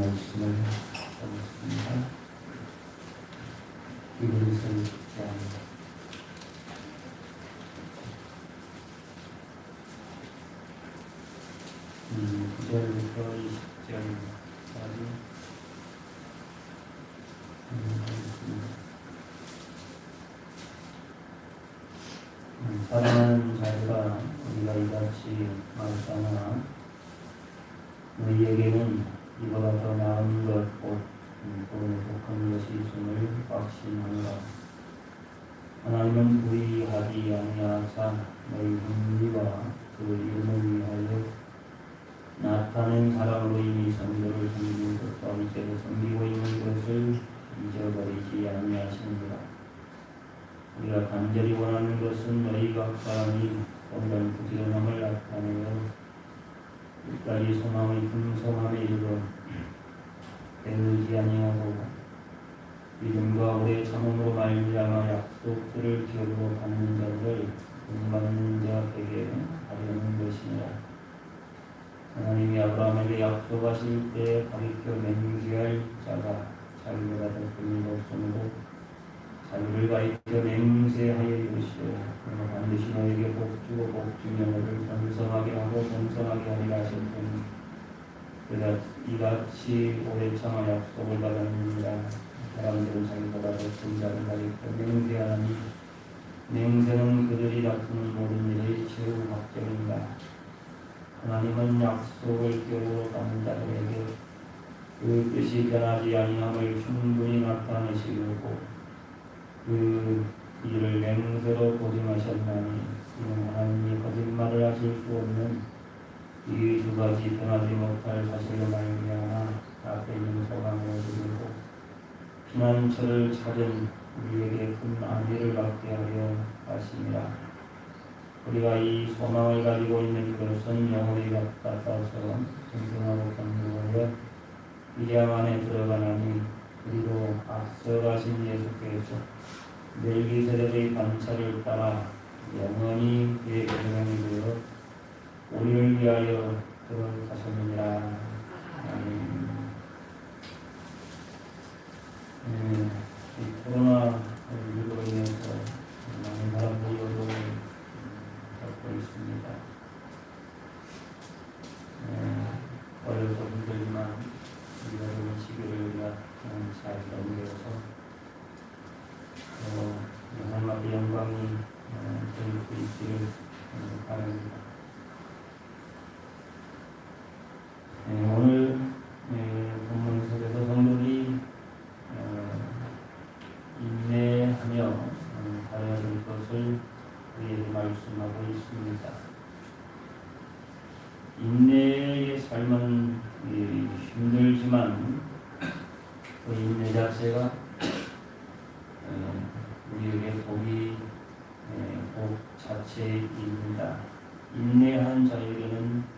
말씀을 하겠습니다. 이분에서 6장 9절부터 20절까지 하겠습니다. 사랑하는 자들아, 우리가 이같이 말하나 너희에게는 이보다 더 나은 것 곧 구원에 속한 것이 있음을 확신하노라. 하나님은 부의하지 아니하사 너희 hun리와 그 이름을 위하여 나타낸 사랑으로 이미 성도를 섬기는 것과 이제도 섬기고 있는 것을 잊어버리지 아니하시느니라. 우리가 간절히 원하는 것은 너희 각 사람이 온갖 부지런함을 나타내어 끝까지 소망의 풍성함에 이르러 배우지 아니하고 믿음과 오래 참음으로 말미암아 약속들을 기업으로 받는 자들을 본받는 자 되게 하려는 것이니라. 하나님이 아브라함에게 약속하실 때 가리켜 맹세할 자가 자기보다 더 권위가 없으므로 자기를 가리켜 맹세하여 이르시되 그러나 반드시 너에게 복주고 복주며 너를 번성하게 하고 번성하게 하리라 하셨더니 그가 이같이 오래 참아 약속을 받았느니라. 사람들은 자기보다 더 큰 자를 가리켜 맹세하니 맹세는 그들이 다투는 모든 일의 최후 확정이다. 하나님은 약속을 기업으로 받는 자들에게 그 뜻이 변하지 아니함을 충분히 나타내시려고 그 일을 맹세로 보증하셨나니 이는 하나님이 거짓말을 하실 수 없는 이 두 가지 변하지 못할 사실로 말미암아 앞에 있는 소망을 드리고 피난처를 찾은 우리에게 큰 안위를 받게 하려 하심이라. 우리가 이 소망을 가지고 있는 것은 영혼의 같아서 생생하고 견고하여 이장 안에 들어가나니 그리고 앞서 가신 예수께서 멜기세덱의 반차를 따라 영원히 그의 계명이 되어 우리를 위하여 들어가셨느니라. 아멘. 이 코로나19로 인해서 많은 사람들이 어려움을 겪고 있습니다. 어려서 힘들지만 이 어려운 시기를 우리가 잘 넘겨서 하나님 앞에 영광이 드릴 수 있기를 바랍니다. 오늘 본문 속에서 성도들이 인내하며 살아야 될 것을 우리에게 말씀하고 있습니다. 인내의 삶은 힘들지만 그 인내 자체가 우리에게 복이 복 자체입니다. 인내한 자에게는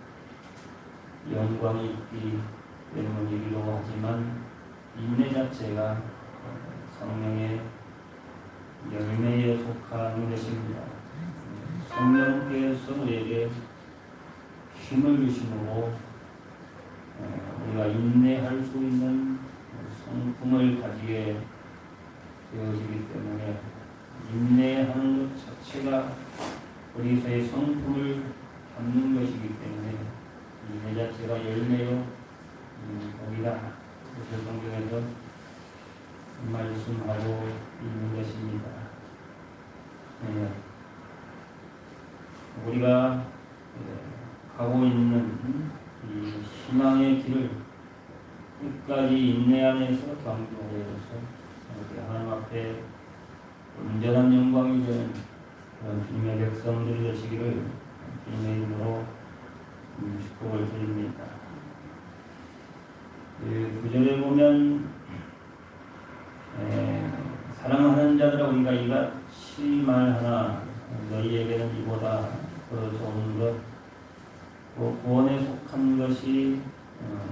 영광이 있기 때문이기도 하지만 인내 자체가 성령의 열매에 속하는 것입니다. 성령께서 우리에게 힘을 주심으로 우리가 인내할 수 있는 성품을 가지게 되어지기 때문에 인내하는 것 자체가 우리에서의 성품을 담는 것이기 때문에 인내 자체가 열매요 복이다. 그래서 성경에서 말씀하고 있는 것입니다. 우리가 가고 있는 이 희망의 길을 끝까지 인내 안에서 강구하여서 하나님 앞에 온전한 영광이 되는 그런 주님의 백성들이 되시기를 주님의 이름으로 축복을 드립니다. 9절에 보면 사랑하는 자들아 우리가 이같이 말하나 너희에게는 이보다 더 좋은 것 구원에 속한 것이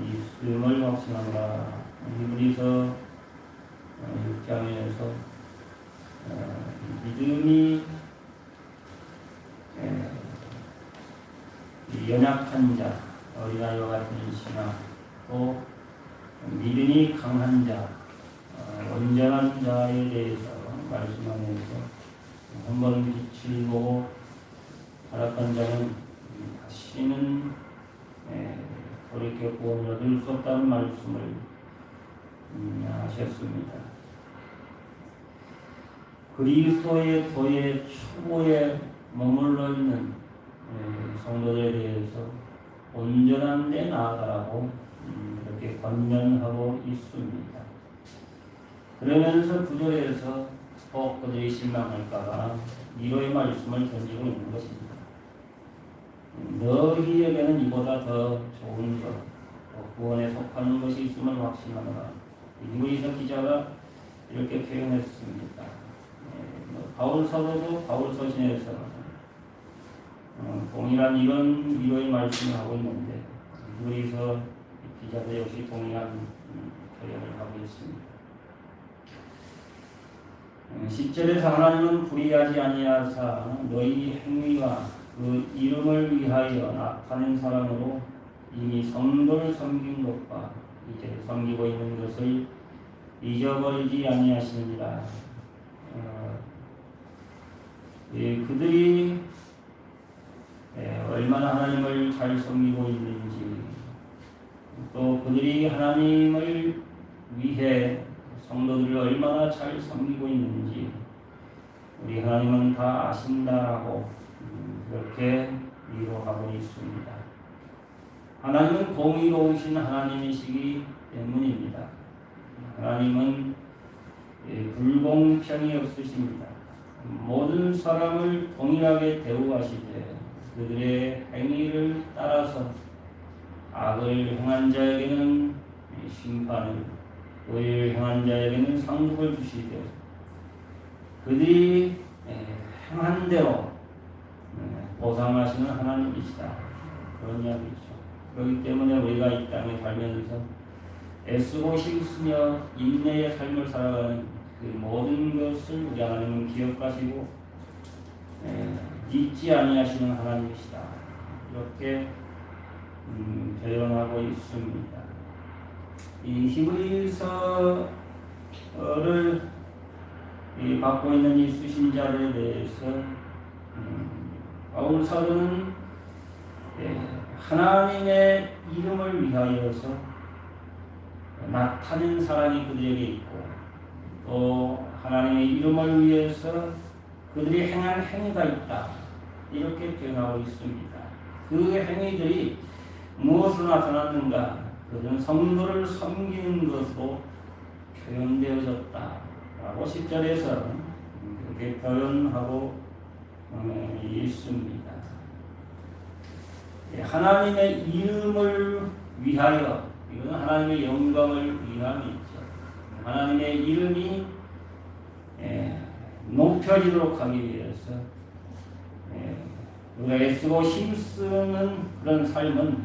있음을 확신하노라. 히브리서 6장에서 믿음이 연약한 자, 어린아이와 같은 신앙, 또 믿음이 강한 자, 온전한 자에 대해서 말씀하면서 한 번 빛을 보고 타락한 자는 다시는 돌이켜 구원을 얻을 수 없다는 말씀을 하셨습니다. 그리스도의 도의 초보에 머물러 있는 성도들에 대해서 온전한 데 나아가라고 이렇게 권면하고 있습니다. 그러면서 구절에서 그들이 실망할까봐 위로의 말씀을 던지고 있는 것입니다. 너희에게는 이보다 더 좋은 것, 구원에 속하는 것이 있음을 확신하노라. 히브리서 기자가 이렇게 표현했습니다. 바울 사도도 바울 서신에서 동일한 이런 위로의 말씀을 하고 있는데 히브리서 기자도 역시 동일한 표현을 하고 있습니다. 10절에서 하나님은 불의하지 아니하사 너희 행위와 그 이름을 위하여 나타낸 사랑으로 이미 성도를 섬긴 것과 이제 섬기고 있는 것을 잊어버리지 아니하시니라. 그들이 얼마나 하나님을 잘 섬기고 있는지, 또 그들이 하나님을 위해 성도들을 얼마나 잘 섬기고 있는지 우리 하나님은 다 아신다라고 그렇게 위로하고 있습니다. 하나님은 공의로우신 하나님이시기 때문입니다. 하나님은 불공평이 없으십니다. 모든 사람을 동일하게 대우하시되 그들의 행위를 따라서 악을 행한 자에게는 심판을, 의를 행한 자에게는 상급을 주시되 그들이 행한 대로 보상하시는 하나님이시다. 그런 이야기죠. 그렇기 때문에 우리가 이 땅에 살면서 애쓰고 힘쓰며 인내의 삶을 살아가는 그 모든 것을 우리 하나님은 기억하시고 잊지 아니하시는 하나님이시다. 이렇게 표현하고 있습니다. 이 히브리서를 받고 있는 이 수신자들에 대해서 바울 사도는 하나님의 이름을 위하여서 나타낸 사랑이 그들에게 있고 또 하나님의 이름을 위해서 그들이 행한 행위가 있다. 이렇게 표현하고 있습니다. 그 행위들이 무엇으로 나타났는가? 그들은 성도를 섬기는 것으로 표현되어졌다라고 10절에서 그렇게 표현하고 있습니다. 하나님의 이름을 위하여, 이건 하나님의 영광을 위함이죠. 하나님의 이름이 높여지도록 하기 위해서 우리가 애쓰고 힘쓰는 그런 삶은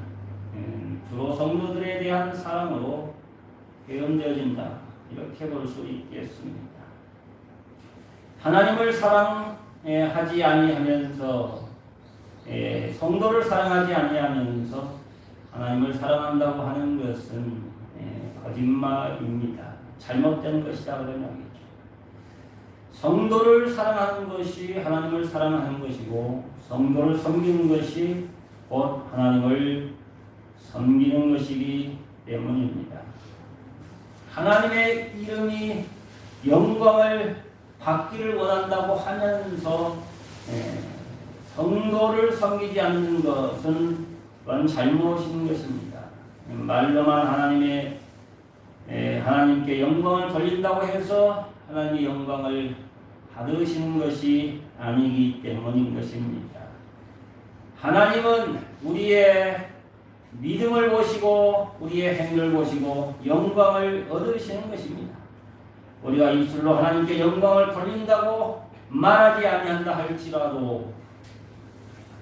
주로 성도들에 대한 사랑으로 표현되어진다. 이렇게 볼 수 있겠습니다. 하나님을 사랑하지 아니하면서 성도를 사랑하지 아니하면서 하나님을 사랑한다고 하는 것은 거짓말입니다. 잘못된 것이다 그런 이야기죠. 성도를 사랑하는 것이 하나님을 사랑하는 것이고 성도를 섬기는 것이 곧 하나님을 섬기는 것이기 때문입니다. 하나님의 이름이 영광을 받기를 원한다고 하면서 성도를 섬기지 않는 것은 그건 잘못인 것입니다. 말로만 하나님께 영광을 돌린다고 해서 하나님의 영광을 받으시는 것이 아니기 때문인 것입니다. 하나님은 우리의 믿음을 보시고 우리의 행위를 보시고 영광을 얻으시는 것입니다. 우리가 입술로 하나님께 영광을 돌린다고 말하지 아니한다 할지라도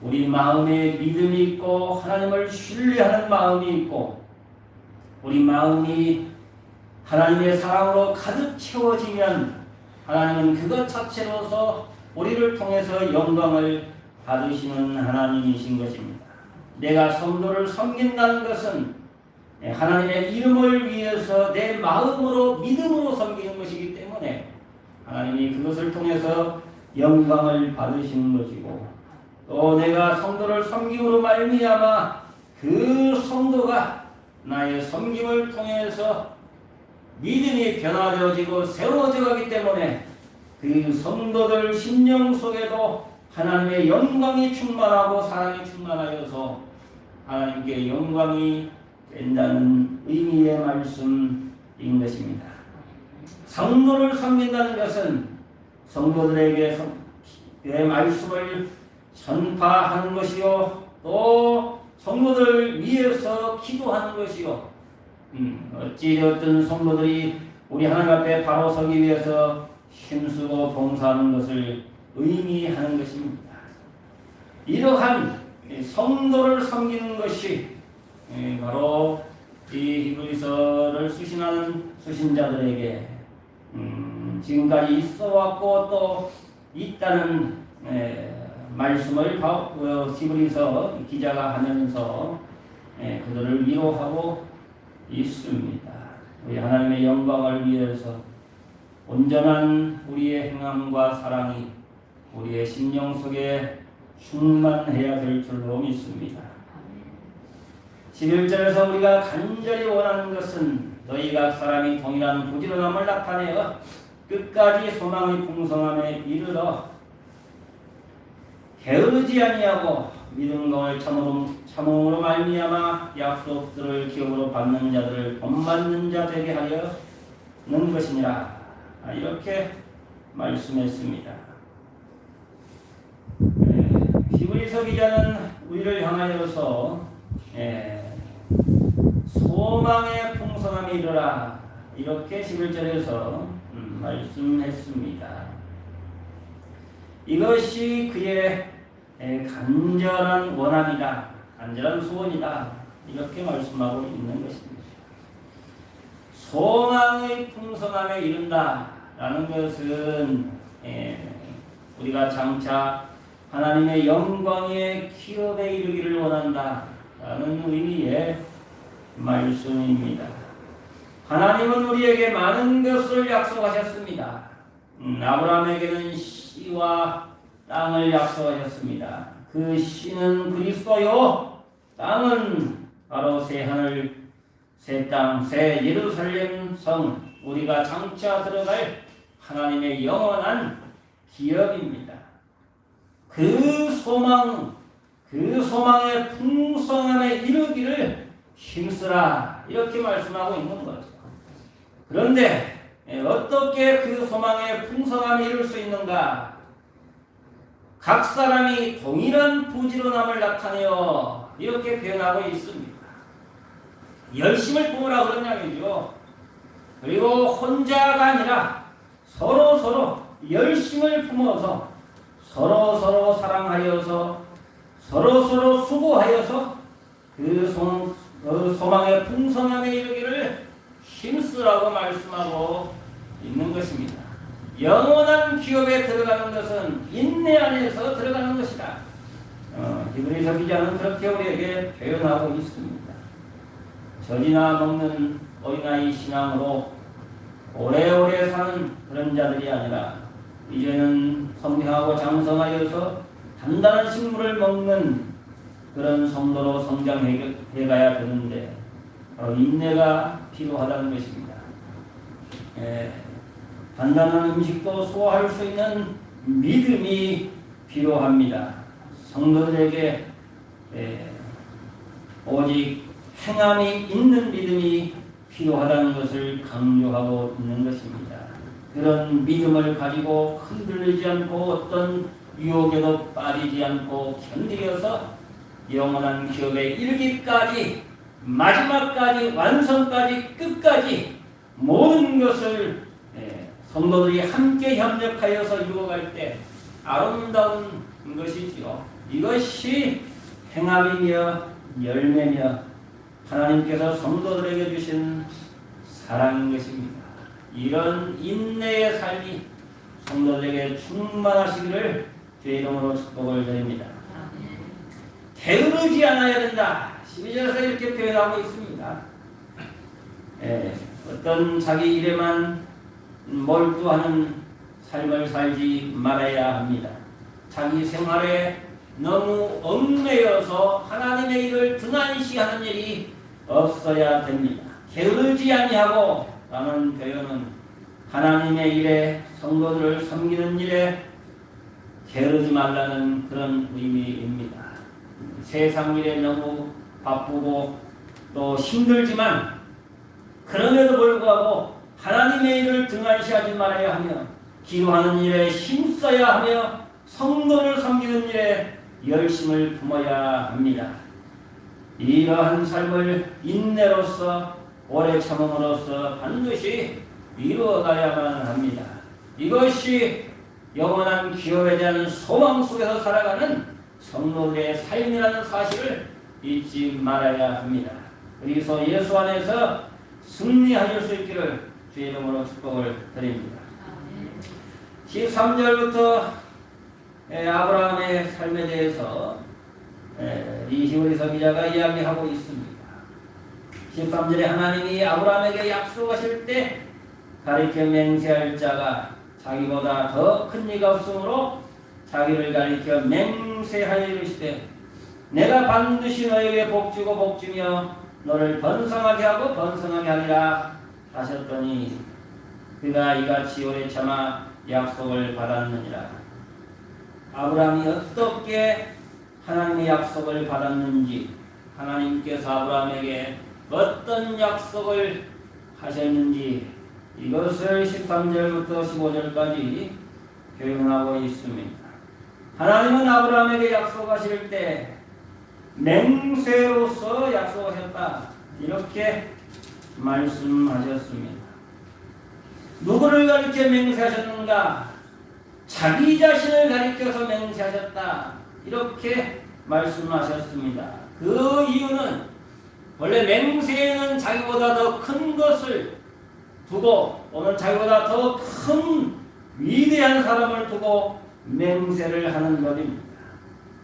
우리 마음에 믿음이 있고 하나님을 신뢰하는 마음이 있고 우리 마음이 하나님의 사랑으로 가득 채워지면 하나님은 그것 자체로서 우리를 통해서 영광을 받으시는 하나님이신 것입니다. 내가 성도를 섬긴다는 것은 하나님의 이름을 위해서 내 마음으로 믿음으로 섬기는 것이기 때문에 하나님이 그것을 통해서 영광을 받으시는 것이고, 또 내가 성도를 섬김으로 말미암아 그 성도가 나의 섬김을 통해서 믿음이 변화되어지고 새로워져 가기 때문에 그 성도들 심령 속에도 하나님의 영광이 충만하고 사랑이 충만하여서 하나님께 영광이 된다는 의미의 말씀인 것입니다. 성도를 섬긴다는 것은 성도들에게 그 말씀을 전파하는 것이요, 또 성도들을 위해서 기도하는 것이요. 어찌되었든 성도들이 우리 하나님 앞에 바로 서기 위해서 힘쓰고 봉사하는 것을 의미하는 것입니다. 이러한 성도를 섬기는 것이 바로 이 히브리서를 수신하는 수신자들에게 지금까지 있어왔고 또 있다는 말씀을 히브리서 기자가 하면서 그들을 위로하고 있습니다. 우리 하나님의 영광을 위해서 온전한 우리의 행함과 사랑이 우리의 심령 속에 충만해야 될 줄로 믿습니다. 11절에서 우리가 간절히 원하는 것은 너희 각 사람이 동일한 부지런함을 나타내어 끝까지 소망의 풍성함에 이르러 게으르지 아니하고 믿음과 참음으로 말미암아 약속들을 기업으로 받는 자들을 본받는 자 되게 하려는 것이니라. 이렇게 말씀했습니다. 히브리서 기자는 우리를 향하여서 소망의 풍성함에 이르라 이렇게 11절에서 말씀했습니다. 이것이 그의 간절한 원함이다, 간절한 소원이다, 이렇게 말씀하고 있는 것입니다. 소망의 풍성함에 이른다라는 것은 우리가 장차 하나님의 영광의 기업에 이르기를 원한다라는 의미의 말씀입니다. 하나님은 우리에게 많은 것을 약속하셨습니다. 아브라함에게는 씨와 땅을 약속하셨습니다. 그 씨는 그리스도요, 땅은 바로 새 하늘, 새 땅, 새 예루살렘 성, 우리가 장차 들어갈 하나님의 영원한 기업입니다. 그 소망, 그 소망의 풍성함에 이르기를 힘쓰라 이렇게 말씀하고 있는 거죠. 그런데 어떻게 그 소망의 풍성함에 이룰 수 있는가? 각 사람이 동일한 부지런함을 나타내어 이렇게 표현하고 있습니다. 열심을 품으라 그런 이야기죠. 그리고 혼자가 아니라 서로 열심을 품어서 서로 사랑하여서 서로 수고하여서 그 소망의 풍성함에 이르기를 힘쓰라고 말씀하고 있는 것입니다. 영원한 기업에 들어가는 것은 인내 안에서 들어가는 것이다. 히브리서 기자는 그렇게 우리에게 표현하고 있습니다. 젖이나 먹는 어린아이 신앙으로 오래오래 사는 그런 자들이 아니라 이제는 성장하고 장성하여서 단단한 식물을 먹는 그런 성도로 성장해 가야 되는데 인내가 필요하다는 것입니다. 단단한 음식도 소화할 수 있는 믿음이 필요합니다. 성도들에게 오직 행함이 있는 믿음이 필요하다는 것을 강조하고 있는 것입니다. 그런 믿음을 가지고 흔들리지 않고 어떤 유혹에도 빠지지 않고 견디어서 영원한 기업에 이르기까지, 마지막까지, 완성까지, 끝까지 모든 것을 성도들이 함께 협력하여서 이루어갈 때 아름다운 것이지요. 이것이 행함이며 열매며 하나님께서 성도들에게 주신 사랑인 것입니다. 이런 인내의 삶이 성도들에게 충만하시기를 주의 이름으로 축복을 드립니다. 게으르지 않아야 된다. 12절에서 이렇게 표현하고 있습니다. 어떤 자기 일에만 몰두하는 삶을 살지 말아야 합니다. 자기 생활에 너무 얽매여서 하나님의 일을 등한시하는 일이 없어야 됩니다. 게으르지 아니하고 라는 표현은 하나님의 일에 성도들을 섬기는 일에 게으르지 말라는 그런 의미입니다. 세상 일에 너무 바쁘고 또 힘들지만 그럼에도 불구하고 하나님의 일을 등한시하지 말아야 하며 기도하는 일에 힘써야 하며 성도를 섬기는 일에 열심을 품어야 합니다. 이러한 삶을 인내로서 오래 참음으로써 반드시 이루어가야만 합니다. 이것이 영원한 기업에 대한 소망 속에서 살아가는 성도들의 삶이라는 사실을 잊지 말아야 합니다. 그래서 예수 안에서 승리하실 수 있기를 주의 이름으로 축복을 드립니다. 13절부터 아브라함의 삶에 대해서 이 히브리서 기자가 이야기하고 있습니다. 13절에 하나님이 아브라함에게 약속하실 때 가리켜 맹세할 자가 자기보다 더 큰 이가 없으므로 자기를 가리켜 맹세하여 이르시되 내가 반드시 너에게 복주고 복주며 너를 번성하게 하고 번성하게 하리라 하셨더니 그가 이같이 오래 참아 약속을 받았느니라. 아브라함이 어떻게 하나님의 약속을 받았는지, 하나님께서 아브라함에게 어떤 약속을 하셨는지 이것을 13절부터 15절까지 교훈하고 있습니다. 하나님은 아브라함에게 약속하실 때 맹세로서 약속하셨다 이렇게 말씀하셨습니다. 누구를 가리켜 맹세하셨는가? 자기 자신을 가리켜서 맹세하셨다 이렇게 말씀하셨습니다. 그 이유는 원래 맹세에는 자기보다 더 큰 것을 두고 또는 자기보다 더 큰 위대한 사람을 두고 맹세를 하는 것입니다.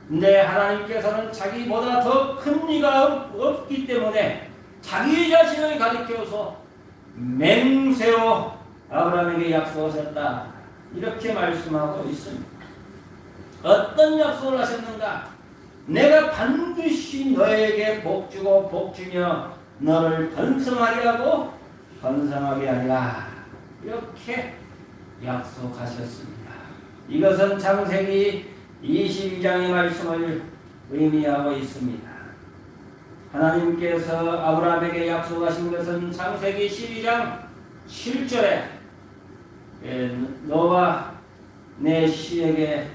근데 하나님께서는 자기보다 더 큰 이가 없기 때문에 자기 자신을 가리켜서 맹세로 아브라함에게 약속하셨다 이렇게 말씀하고 있습니다. 어떤 약속을 하셨는가? 내가 반드시 너에게 복주고 복주며 너를 번성하리라고 번성하게 하리라 이렇게 약속하셨습니다. 이것은 창세기 22장의 말씀을 의미하고 있습니다. 하나님께서 아브라함에게 약속하신 것은 창세기 12장 7절에 너와 내 씨에게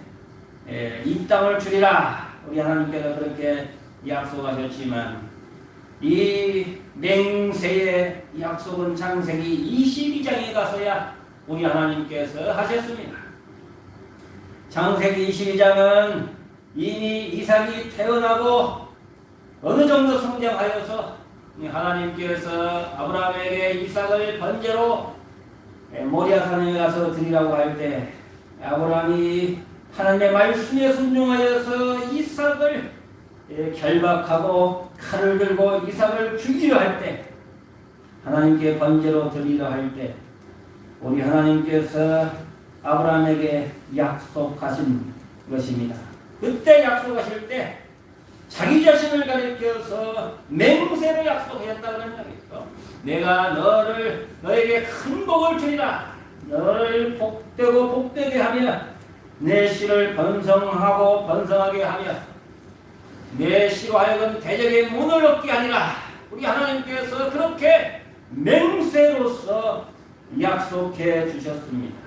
이 땅을 주리라 우리 하나님께서 그렇게 약속하셨지만 이 맹세의 약속은 창세기 22장에 가서야 우리 하나님께서 하셨습니다. 창세기 22장은 이미 이삭이 태어나고 어느 정도 성장하여서 하나님께서 아브라함에게 이삭을 번제로 모리아산에 가서 드리라고 할 때 아브라함이 하나님의 말씀에 순종하여서 이삭을 결박하고 칼을 들고 이삭을 죽이려 할 때 하나님께 번제로 드리려 할 때 우리 하나님께서 아브라함에게 약속하신 것입니다. 그때 약속하실 때 자기 자신을 가리켜서 맹세로 약속했다는 얘기죠. 내가 너에게 큰 복을 주리라. 너를 복되고 복되게 하며 내 씨를 번성하고 번성하게 하며 내 씨로 하여금 대적의 문을 얻게 하리라. 우리 하나님께서 그렇게 맹세로서 약속해 주셨습니다.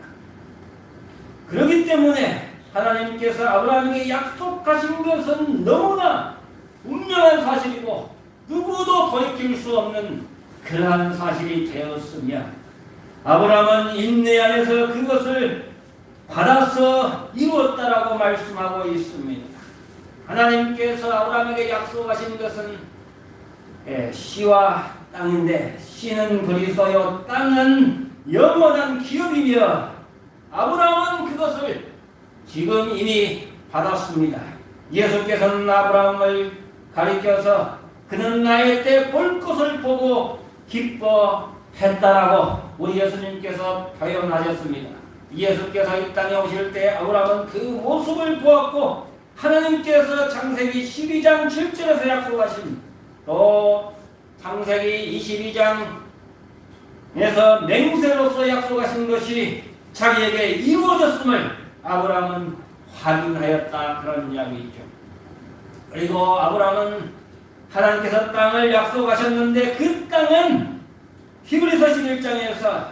그렇기 때문에 하나님께서 아브라함에게 약속하신 것은 너무나 분명한 사실이고 누구도 돌이킬 수 없는 그러한 사실이 되었으며 아브라함은 인내 안에서 그것을 받아서 이루었다라고 말씀하고 있습니다. 하나님께서 아브라함에게 약속하신 것은 씨와 땅인데 씨는 그리스도요 땅은 영원한 기업이며 아브라함은 그것을 지금 이미 받았습니다. 예수께서는 아브라함을 가리켜서 그는 나의 때 볼 것을 보고 기뻐 했다라고 우리 예수님께서 표현하셨습니다. 예수께서 이 땅에 오실 때 아브라함은 그 모습을 보았고 하나님께서 창세기 12장 7절에서 약속하신 또 창세기 22장에서 맹세로서 약속하신 것이 자기에게 이루어졌음을 아브라함은 확인하였다, 그런 이야기이죠. 그리고 아브라함은 하나님께서 땅을 약속하셨는데 그 땅은 히브리서 11장에서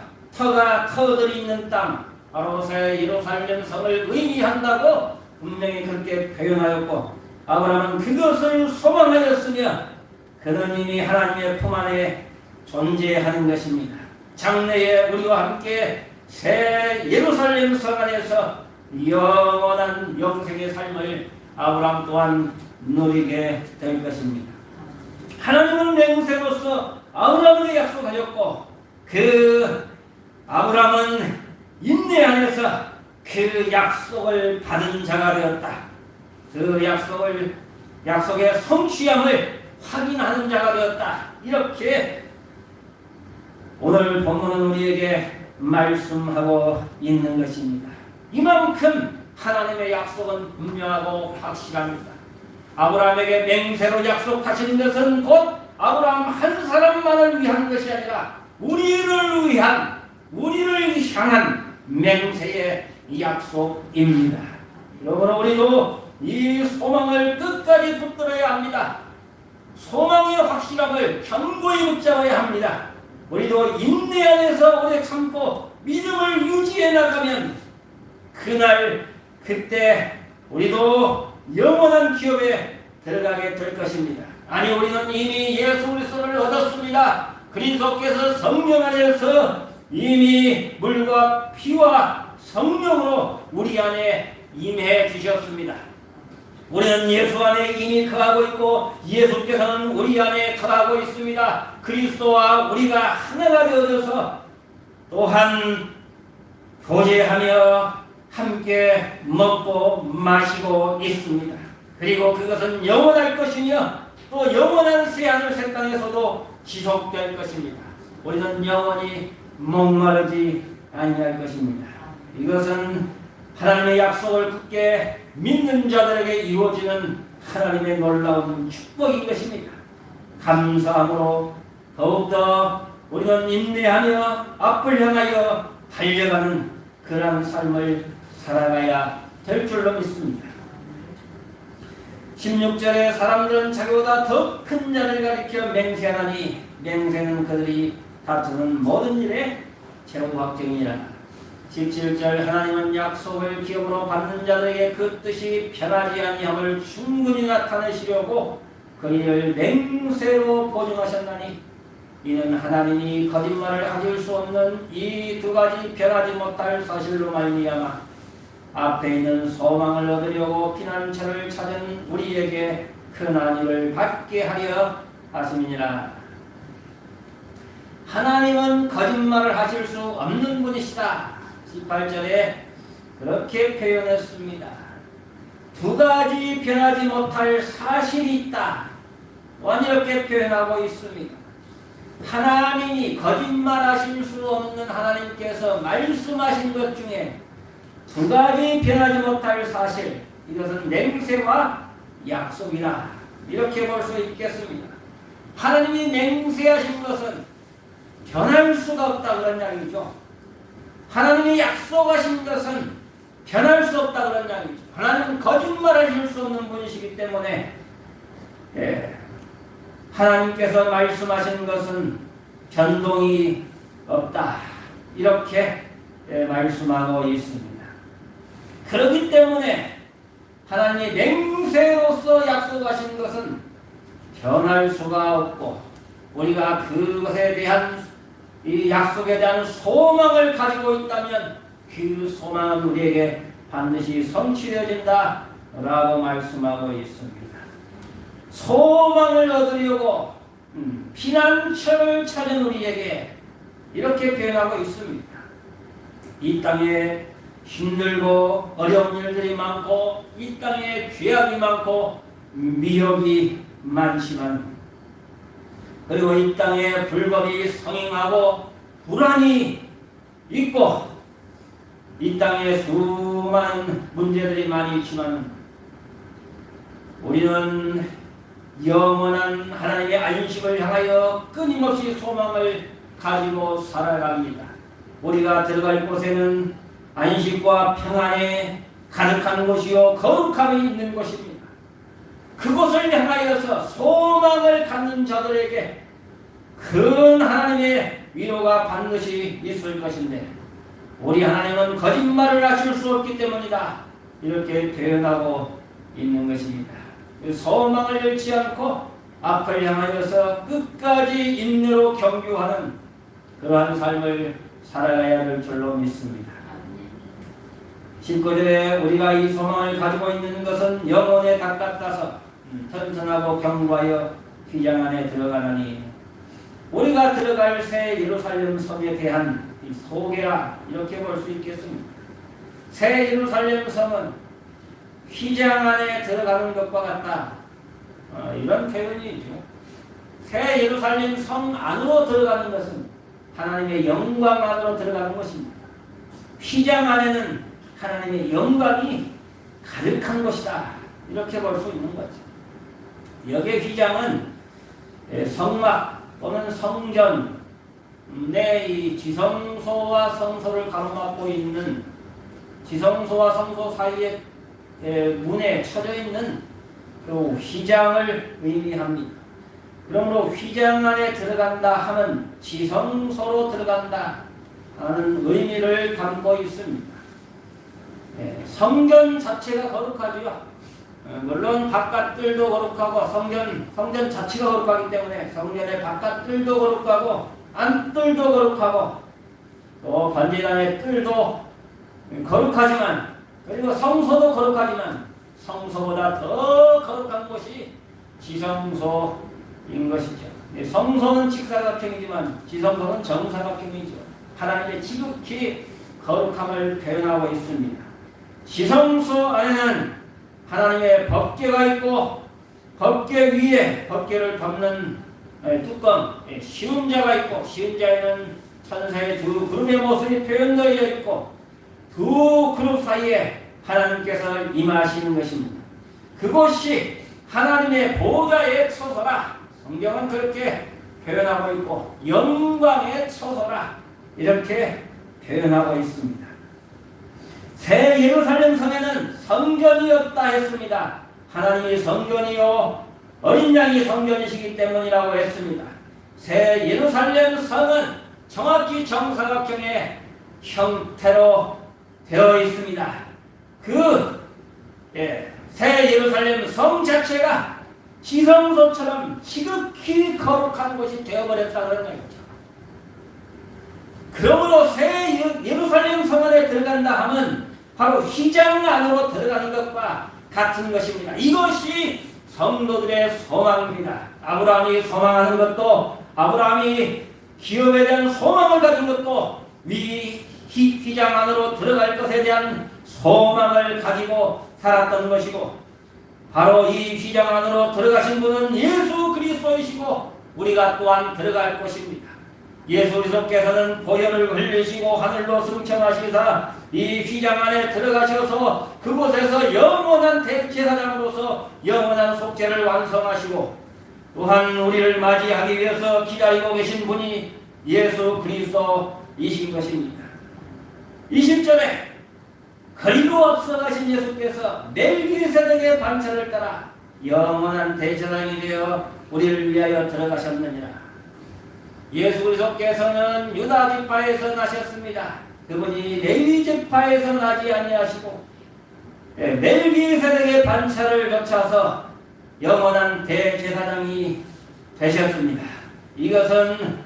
터들이 있는 땅, 바로 새 예루살렘 성을 의미한다고 분명히 그렇게 표현하였고 아브라함은 그것을 소망하였으며 그는 이미 하나님의 품 안에 존재하는 것입니다. 장래에 우리와 함께 새 예루살렘 성 안에서 영원한 영생의 삶을 아브라함 또한 누리게 될 것입니다. 하나님은 맹세로서 아브라함에게 약속하셨고 그 아브라함은 인내 안에서 그 약속을 받은 자가 되었다. 그 약속의 성취함을 확인하는 자가 되었다. 이렇게 오늘 본문은 우리에게 말씀하고 있는 것입니다. 이만큼 하나님의 약속은 분명하고 확실합니다. 아브라함에게 맹세로 약속하시는 것은 곧 아브라함 한 사람만을 위한 것이 아니라 우리를 향한 맹세의 약속입니다. 여러분, 우리도 이 소망을 끝까지 붙들어야 합니다. 소망의 확실함을 견고히 붙잡아야 합니다. 우리도 인내 안에서 오래 참고 믿음을 유지해 나가면 그때 우리도 영원한 기업에 들어가게 될 것입니다. 아니, 우리는 이미 예수 그리스도를 얻었습니다. 그리스도께서 성령 안에서 이미 물과 피와 성령으로 우리 안에 임해 주셨습니다. 우리는 예수 안에 이미 거하고 있고 예수께서는 우리 안에 거하고 있습니다. 그리스도와 우리가 하나가 되어져서 또한 교제하며 함께 먹고 마시고 있습니다. 그리고 그것은 영원할 것이며 또 영원한 새하늘 새 땅에서도 지속될 것입니다. 우리는 영원히 목마르지 아니할 것입니다. 이것은 하나님의 약속을 굳게 믿는 자들에게 이루어지는 하나님의 놀라운 축복인 것입니다. 감사함으로 더욱더 우리는 인내하며 앞을 향하여 달려가는 그러한 삶을 살아가야 될 줄로 믿습니다. 16절에 사람들은 자기보다 더 큰 자를 가리켜 맹세하나니 맹세는 그들이 다투는 모든 일에 최후 확정이라. 17절 하나님은 약속을 기업으로 받는 자들에게 그 뜻이 변하지 아니함을 충분히 나타내시려고 그 일을 맹세로 보증하셨나니 이는 하나님이 거짓말을 가질 수 없는 이 두 가지 변하지 못할 사실로 말미암아 앞에 있는 소망을 얻으려고 피난처를 찾은 우리에게 큰 안위를 받게 하려 하심이니라. 하나님은 거짓말을 하실 수 없는 분이시다. 18절에 그렇게 표현했습니다. 두 가지 변하지 못할 사실이 있다. 이렇게 표현하고 있습니다. 하나님이 거짓말하실 수 없는 하나님께서 말씀하신 것 중에 두 가지 변하지 못할 사실, 이것은 맹세와 약속이다. 이렇게 볼 수 있겠습니다. 하나님이 맹세하신 것은 변할 수가 없다, 그런 이야기죠. 하나님이 약속하신 것은 변할 수 없다, 그런 이야기죠. 하나님은 거짓말하실 수 없는 분이시기 때문에 하나님께서 말씀하신 것은 변동이 없다, 이렇게 말씀하고 있습니다. 그렇기 때문에 하나님이 맹세로서 약속하신 것은 변할 수가 없고 우리가 그것에 대한 이 약속에 대한 소망을 가지고 있다면 그 소망은 우리에게 반드시 성취되어진다 라고 말씀하고 있습니다. 소망을 얻으려고 피난처를 찾은 우리에게 이렇게 표현하고 있습니다. 이 땅에 힘들고 어려운 일들이 많고 이 땅에 죄악이 많고 미혹이 많지만 그리고 이 땅에 불법이 성행하고 불안이 있고 이 땅에 수많은 문제들이 많이 있지만 우리는 영원한 하나님의 안식을 향하여 끊임없이 소망을 가지고 살아갑니다. 우리가 들어갈 곳에는 안식과 평안에 가득한 곳이요 거룩함이 있는 곳입니다. 그곳을 향하여서 소망을 갖는 자들에게 큰 하나님의 위로가 반드시 있을 것인데 우리 하나님은 거짓말을 하실 수 없기 때문이다. 이렇게 표현하고 있는 것입니다. 소망을 잃지 않고 앞을 향하여서 끝까지 인내로 경주하는 그러한 삶을 살아가야 할 줄로 믿습니다. 19절에 우리가 이 소망을 가지고 있는 것은 영혼에 닦았다서 튼튼하고 견고하여 휘장 안에 들어가나니 우리가 들어갈 새 예루살렘 성에 대한 이 소개라 이렇게 볼 수 있겠습니다. 새 예루살렘 성은 휘장 안에 들어가는 것과 같다. 이런 표현이죠. 새 예루살렘 성 안으로 들어가는 것은 하나님의 영광 안으로 들어가는 것입니다. 휘장 안에는 하나님의 영광이 가득한 것이다. 이렇게 볼 수 있는 거죠. 여기에 휘장은 성막 또는 성전 내 이 지성소와 성소를 가로막고 있는 지성소와 성소 사이에 문에 쳐져 있는 그 휘장을 의미합니다. 그러므로 휘장 안에 들어간다 하면 지성소로 들어간다 하는 의미를 담고 있습니다. 성전 자체가 거룩하지요. 물론 바깥들도 거룩하고 성전 자체가 거룩하기 때문에 성전의 바깥들도 거룩하고 안뜰도 거룩하고 또 번제단의 뜰도 거룩하지만 그리고 성소도 거룩하지만 성소보다 더 거룩한 곳이 지성소인 것이죠. 성소는 직사각형이지만 지성소는 정사각형이죠. 하나님의 지극히 거룩함을 표현하고 있습니다. 지성소 안에는 하나님의 법궤가 있고 법궤 위에 법궤를 덮는 뚜껑 시음자가 있고 시음자에는 천사의 두 그룹의 모습이 표현되어 있고 두 그룹 사이에 하나님께서 임하시는 것입니다. 그곳이 하나님의 보좌의 처소라. 성경은 그렇게 표현하고 있고 영광의 처소라 이렇게 표현하고 있습니다. 새 예루살렘 성에는 성전이었다 했습니다. 하나님이 성전이요 어린 양이 성전이시기 때문이라고 했습니다. 새 예루살렘 성은 정확히 정사각형의 형태로 되어 있습니다. 새 예루살렘 성 자체가 지성소처럼 지극히 거룩한 곳이 되어버렸다는 거죠. 그러므로 새 예루살렘 성 안에 들어간다 하면 바로 휘장 안으로 들어가는 것과 같은 것입니다. 이것이 성도들의 소망입니다. 아브라함이 소망하는 것도 아브라함이 기업에 대한 소망을 가진 것도 휘장 안으로 들어갈 것에 대한 소망을 가지고 살았던 것이고 바로 이 휘장 안으로 들어가신 분은 예수 그리스도이시고 우리가 또한 들어갈 것입니다. 예수 그리스도께서는 보혈을 흘리시고 하늘로 승천하시사 이 휘장 안에 들어가셔서 그곳에서 영원한 대제사장으로서 영원한 속죄를 완성하시고 또한 우리를 맞이하기 위해서 기다리고 계신 분이 예수 그리스도이신 것입니다. 20절에 거리로 앞서가신 예수께서 멜기세덱의 반차를 따라 영원한 대제사장이 되어 우리를 위하여 들어가셨느니라. 예수 그리스도께서는 유다 지파에서 나셨습니다. 그분이 레위 지파에서 나지 아니하시고 멜기세덱의 반차를 거쳐서 영원한 대제사장이 되셨습니다. 이것은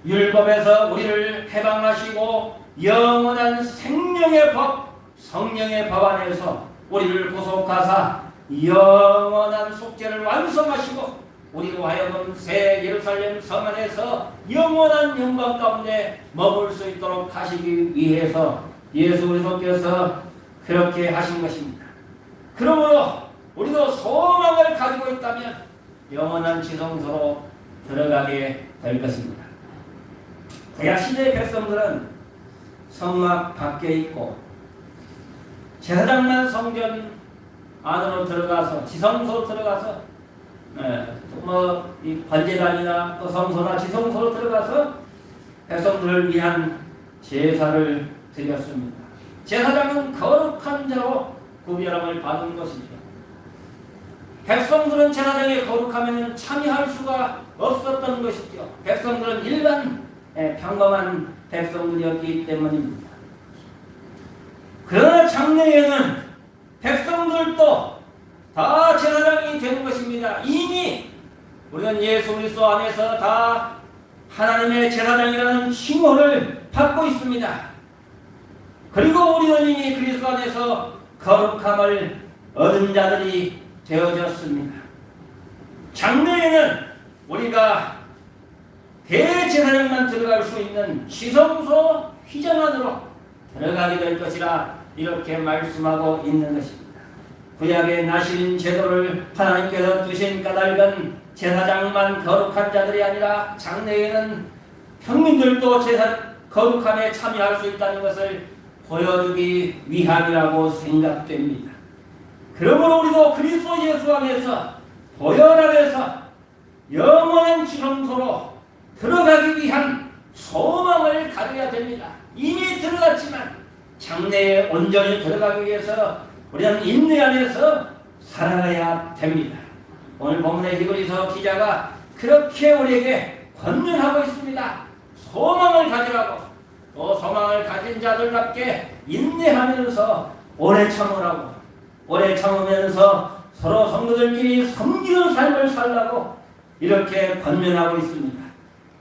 율법에서 우리를 해방하시고 영원한 생명의 법, 성령의 법 안에서 우리를 구속하사 영원한 속죄를 완성하시고 우리로 하여금 새 예루살렘 성 안에서 영원한 영광 가운데 머물 수 있도록 하시기 위해서 예수 그리스도께서 그렇게 하신 것입니다. 그러므로 우리도 소망을 가지고 있다면 영원한 지성소로 들어가게 될 것입니다. 구약시대의 백성들은 성막 밖에 있고 제사장만 성전 안으로 들어가서 지성소로 들어가서 이 번제단이나 또 성소나 지성소로 들어가서 백성들을 위한 제사를 드렸습니다. 제사장은 거룩한 자로 구별함을 받은 것이죠. 백성들은 제사장의 거룩함에는 참여할 수가 없었던 것이죠. 백성들은 일반 평범한 백성들이었기 때문입니다. 그러나 장래에는 백성들도 다 제사장이 되는 것입니다. 이미 우리는 예수 그리스도 안에서 다 하나님의 제사장이라는 칭호를 받고 있습니다. 그리고 우리는 이미 그리스도 안에서 거룩함을 얻은 자들이 되어졌습니다. 장래에는 우리가 대제사장만 들어갈 수 있는 지성소 휘장 안으로 들어가게 될 것이라 이렇게 말씀하고 있는 것입니다. 구약의 나신 제도를 하나님께서 두신 까닭은 제사장만 거룩한 자들이 아니라 장래에는 평민들도 거룩함에 참여할 수 있다는 것을 보여주기 위함이라고 생각됩니다. 그러므로 우리도 그리스도 예수 안에서 보혈 안에서 영원한 지성소로 들어가기 위한 소망을 가져야 됩니다. 이미 들어갔지만 장래에 온전히 들어가기 위해서 우리는 인내 안에서 살아가야 됩니다. 오늘 본문의 히브리서 기자가 그렇게 우리에게 권면하고 있습니다. 소망을 가져가고 또 소망을 가진 자들답게 인내하면서 오래 참으라고, 오래 참으면서 서로 성도들끼리 섬기는 삶을 살라고 이렇게 권면하고 있습니다.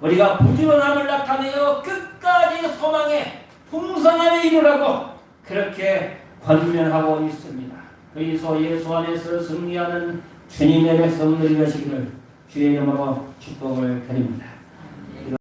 우리가 부지런함을 나타내어 끝까지 소망에 풍성함에 이르라고 그렇게 권면하고 있습니다. 그리스도 예수 안에서 승리하는 주님의 백성들이 되시기를 주의 이름으로 축복을 드립니다.